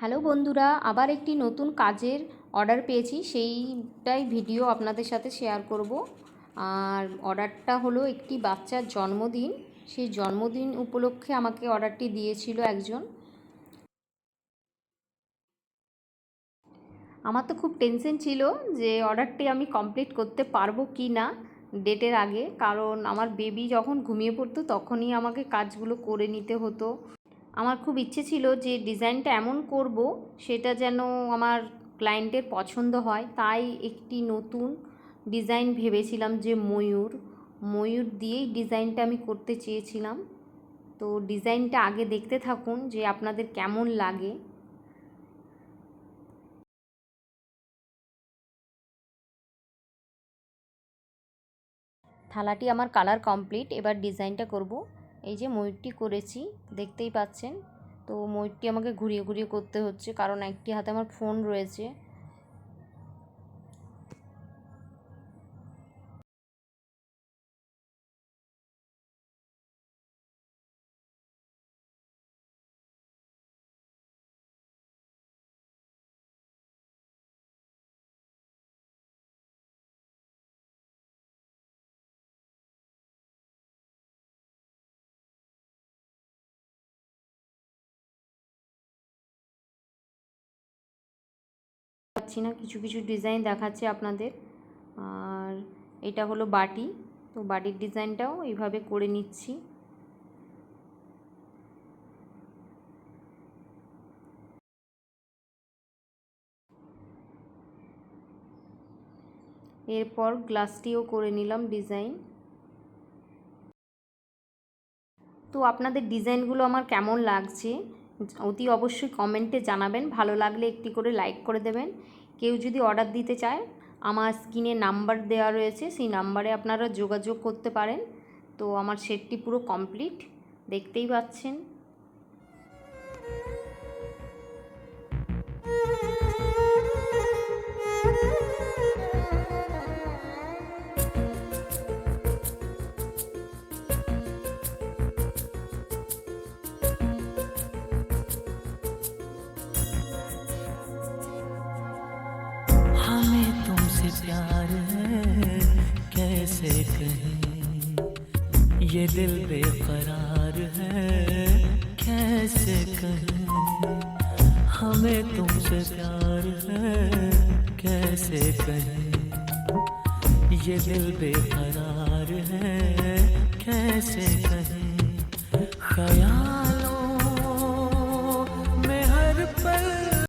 Hello বন্ধুরা, আবার একটি নতুন কাজের অর্ডার পেয়েছি, সেইটাই ভিডিও আপনাদের সাথে শেয়ার করব। আর অর্ডারটা হলো একটি বাচ্চার জন্মদিন। সেই জন্মদিন উপলক্ষে আমাকে অর্ডারটি দিয়েছিল একজন। আমার তো খুব টেনশন ছিল যে অর্ডারটি আমি কমপ্লিট করতে পারবো কি না ডেটের আগে, কারণ আমার বেবি যখন ঘুমিয়ে পড়তো তখনই আমাকে কাজগুলো করে নিতে হতো। আমার খুব ইচ্ছে ছিল যে ডিজাইনটা এমন করব সেটা যেন আমার ক্লায়েন্টের পছন্দ হয়, তাই একটি নতুন ডিজাইন ভেবেছিলাম যে ময়ূর দিয়েই ডিজাইনটা আমি করতে চেয়েছিলাম। তো ডিজাইনটা আগে দেখতে থাকুন যে আপনাদের কেমন লাগে। থালাটি আমার কালার কমপ্লিট, এবার ডিজাইনটা করব। এই যে ময়ূরটি করেছি, দেখতেই পাচ্ছেন। তো ময়ূরটি আমাকে ঘুরিয়ে ঘুরিয়ে করতে হচ্ছে, কারণ একটি হাতে আমার ফোন রয়েছে। পাচ্ছি না, কিছু কিছু ডিজাইন দেখাচ্ছে আপনাদের। আর এটা হলো বাটি, তো বাটির ডিজাইনটাও এইভাবে করে নিচ্ছি। এরপর গ্লাসটিও করে নিলাম ডিজাইন। তো আপনাদের ডিজাইনগুলো আমার কেমন লাগছে অতি অবশ্যই কমেন্টে জানাবেন। ভালো লাগলে একটি করে লাইক করে দেবেন। কেউ যদি অর্ডার দিতে চায়, আমার স্ক্রিনে নাম্বার দেওয়া রয়েছে, সেই নাম্বারে আপনারা যোগাযোগ করতে পারেন। তো আমার সেটটি পুরো কমপ্লিট, দেখতেই পাচ্ছেন। हमें तुमसे प्यार है कैसे कहें, ये दिल बेकरार है कैसे कहें। हमें तुमसे प्यार है कैसे कहें, ये दिल बेकरार है कैसे कहें। ख्याल